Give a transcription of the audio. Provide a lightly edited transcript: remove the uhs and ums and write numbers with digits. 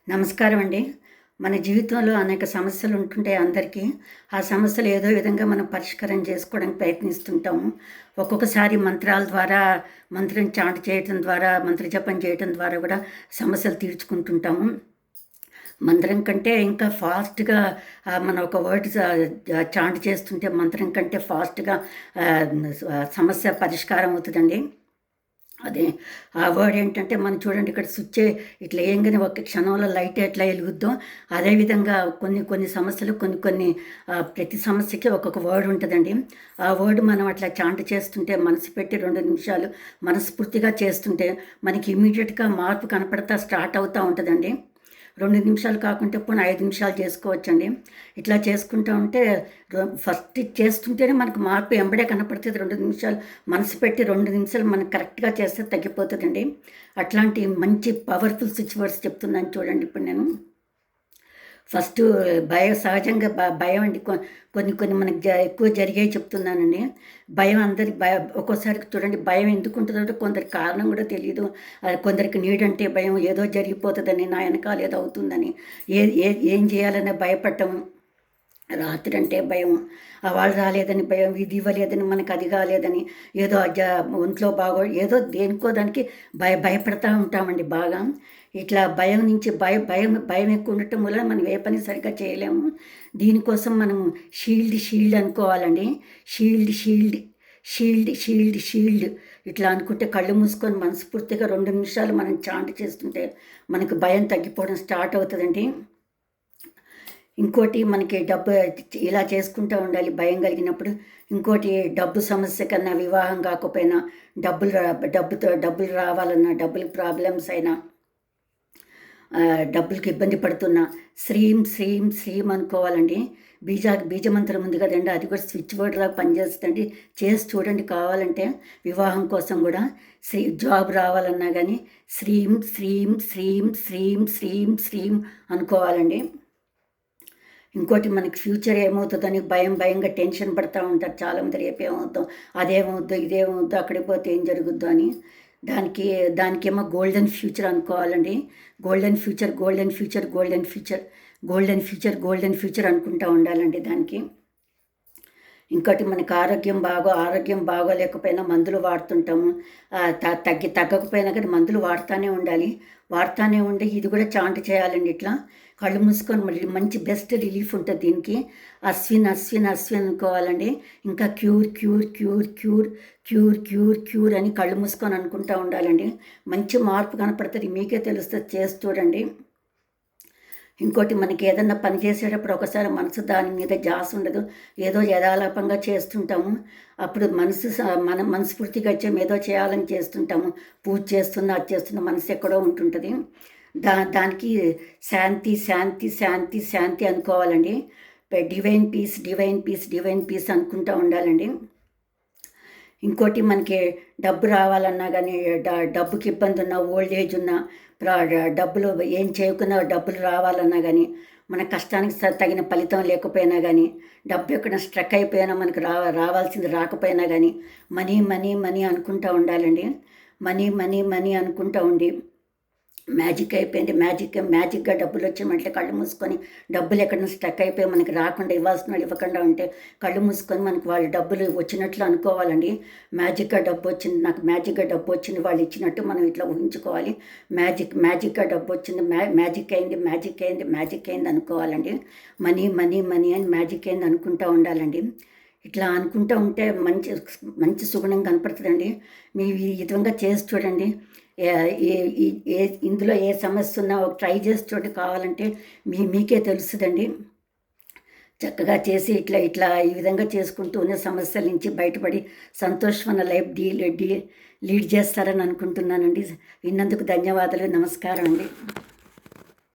నమస్కారం అండి. మన జీవితంలో అనేక సమస్యలు ఉంటుంటాయి అందరికీ. ఆ సమస్యలు ఏదో విధంగా మనం పరిష్కారం చేసుకోవడానికి ప్రయత్నిస్తుంటాము. ఒక్కొక్కసారి మంత్రాల ద్వారా, మంత్రం చాంట్ చేయటం ద్వారా, మంత్ర జపం చేయటం ద్వారా కూడా సమస్యలు తీర్చుకుంటుంటాము. మంత్రం కంటే ఇంకా ఫాస్ట్‌గా మనం ఒక వర్డ్ చాంట్ చేస్తుంటే మంత్రం కంటే ఫాస్ట్‌గా సమస్య పరిష్కారం అవుతదండి. అదే ఆ వర్డ్ ఏంటంటే మనం చూడండి ఇక్కడ స్విచ్ ఇట్లా ఏయంగానే ఒక క్షణంలో లైట్ ఎట్లా ఎలుగుద్దో అదేవిధంగా కొన్ని సమస్యలు కొన్ని ప్రతి సమస్యకి ఒక్కొక్క వర్డ్ ఉంటుందండి. ఆ వర్డ్ మనం అట్లా చాంట్ చేస్తుంటే మనసు పెట్టి 2 నిమిషాలు మనస్ఫూర్తిగా చేస్తుంటే మనకి ఇమ్మీడియట్‌గా మార్పు కనపడతా స్టార్ట్ అవుతూ ఉంటుందండి. 2 నిమిషాలు కాకుంటే పోనీ 5 నిమిషాలు చేసుకోవచ్చండి. ఇట్లా చేసుకుంటూ ఉంటే ఫస్ట్ చేస్తుంటేనే మనకు మార్పు ఎంబడే కనపడుతుంది. 2 నిమిషాలు మనసు పెట్టి 2 నిమిషాలు మనం కరెక్ట్‌గా చేస్తే తగ్గిపోతుందండి. అట్లాంటి మంచి పవర్‌ఫుల్ స్విచ్ వర్డ్స్ చెప్తున్నాను చూడండి ఇప్పుడు నేను. ఫస్టు సహజంగా భయం అండి. కొన్ని మనకి ఎక్కువ జరిగాయి చెప్తున్నానండి. భయం అందరికి ఒక్కోసారి చూడండి భయం ఎందుకుంటుందంటే కొందరికి కారణం కూడా తెలీదు. కొందరికి నీడంటే భయం, ఏదో జరిగిపోతుందని, నా వెనకాల ఏదో అవుతుందని, ఏం చేయాలనే భయపడటం. రాత్రంటే భయం, వాళ్ళు రాలేదని భయం, ఇది ఇవ్వలేదని, మనకు అది కాలేదని, ఏదో ఒంట్లో ఏదో దేనికో దానికి భయపడతా ఉంటామండి బాగా. ఇట్లా భయం నుంచి భయం ఎక్కువ ఉండటం వల్ల మనం ఏ పని సరిగ్గా చేయలేము. దీనికోసం మనం షీల్డ్ అనుకోవాలండి. షీల్డ్ ఇట్లా అనుకుంటే కళ్ళు మూసుకొని మనస్ఫూర్తిగా 2 నిమిషాలు మనం చాంట్ చేస్తుంటే మనకు భయం తగ్గిపోవడం స్టార్ట్ అవుతుందండి. ఇంకోటి మనకి డబ్బు ఇలా చేసుకుంటూ ఉండాలి భయం కలిగినప్పుడు. ఇంకోటి డబ్బు సమస్య కన్నా, వివాహం కాకపోయినా, డబ్బులు రావాలన్నా, డబ్బులు ప్రాబ్లమ్స్ అయినా, డబ్బులకి ఇబ్బంది పడుతున్నా శ్రీం అనుకోవాలండి. బీజమంత్రం ఉంది కదండి, అది కూడా స్విచ్ వర్డ్ లాగా పనిచేస్తుందండి. చేసి చూడండి కావాలంటే. వివాహం కోసం కూడా జాబ్ రావాలన్నా కానీ శ్రీం అనుకోవాలండి. ఇంకోటి మనకి ఫ్యూచర్ ఏమవుతుందని భయంగా టెన్షన్ పడుతూ ఉంటారు చాలామంది. రేపు ఏమవుద్దో, అదేమవుద్దో, ఇదేమవుద్దో, అక్కడికి పోతే ఏం జరుగుద్దో అని. దానికేమో గోల్డెన్ ఫ్యూచర్ అనుకోవాలండి. గోల్డెన్ ఫ్యూచర్ అనుకుంటూ ఉండాలండి దానికి. ఇంకోటి మనకి ఆరోగ్యం బాగోలేకపోయినా మందులు వాడుతుంటాము. తగ్గకపోయినా కానీ మందులు వాడుతూనే ఉండి ఇది కూడా చాంట్ చేయాలండి. ఇట్లా కళ్ళు మూసుకొని మళ్ళీ మంచి బెస్ట్ రిలీఫ్ ఉంటుంది దీనికి. అశ్విన్ అనుకోవాలండి. ఇంకా క్యూర్ అని కళ్ళు మూసుకొని అనుకుంటూ ఉండాలండి. మంచి మార్పు కనపడుతుంది, మీకే తెలుస్తుంది, చేసి చూడండి. ఇంకోటి మనకి ఏదన్నా పని చేసేటప్పుడు ఒకసారి మనసు దాని మీద ధ్యాస ఉండదు, ఏదో యథాలాపంగా చేస్తుంటాము. అప్పుడు మన మనస్ఫూర్తిగా ఏదో చేయాలని చేస్తుంటాము. పూజ చేస్తున్నా అది చేస్తున్నా మనసు ఎక్కడో ఉంటుంటుంది. దానికి శాంతి అనుకోవాలండి. డివైన్ పీస్ అనుకుంటూ ఉండాలండి. ఇంకోటి మనకి డబ్బు రావాలన్నా కానీ, డబ్బుకి ఇబ్బంది ఉన్నా, ఓల్డ్ ఏజ్ ఉన్నా, డబ్బులు ఏం చేయకున్నా డబ్బులు రావాలన్నా కానీ, మన కష్టానికి తగిన ఫలితం లేకపోయినా కానీ, డబ్బు ఎక్కడ స్ట్రక్ అయిపోయినా మనకు రావాల్సింది రాకపోయినా కానీ, మనీ అనుకుంటూ ఉండాలండి. మనీ అనుకుంటూ ఉండి మ్యాజిక్ అయిపోయింది, మ్యాజిక్గా డబ్బులు వచ్చామంటే కళ్ళు మూసుకొని, డబ్బులు ఎక్కడైనా స్టక్ అయిపోయి మనకి రాకుండా, ఇవ్వాల్సిన వాళ్ళు ఇవ్వకుండా ఉంటే కళ్ళు మూసుకొని మనకు వాళ్ళు డబ్బులు వచ్చినట్లు అనుకోవాలండి. నాకు మ్యాజిక్గా డబ్బు వచ్చింది, వాళ్ళు ఇచ్చినట్టు మనం ఇట్లా ఊహించుకోవాలి. మ్యాజిక్గా డబ్బు వచ్చింది, మ్యాజిక్ అయింది అనుకోవాలండి. మనీ అని మ్యాజిక్ అయింది అనుకుంటూ ఉండాలండి. ఇట్లా అనుకుంటూ ఉంటే మంచి సుగుణం కనపడుతుందండి. మీ ఈ విధంగా చేసి చూడండి. ఇందులో ఏ సమస్య ఉన్నా ఒక ట్రై చేసి చూడండి కావాలంటే, మీకే తెలుస్తుందండి. చక్కగా చేసి ఇట్లా ఈ విధంగా చేసుకుంటూ ఉన్న సమస్యల నుంచి బయటపడి సంతోషమైన లైఫ్ లీడ్ చేస్తారని అనుకుంటున్నానండి. విన్నందుకు ధన్యవాదాలు. నమస్కారం అండి.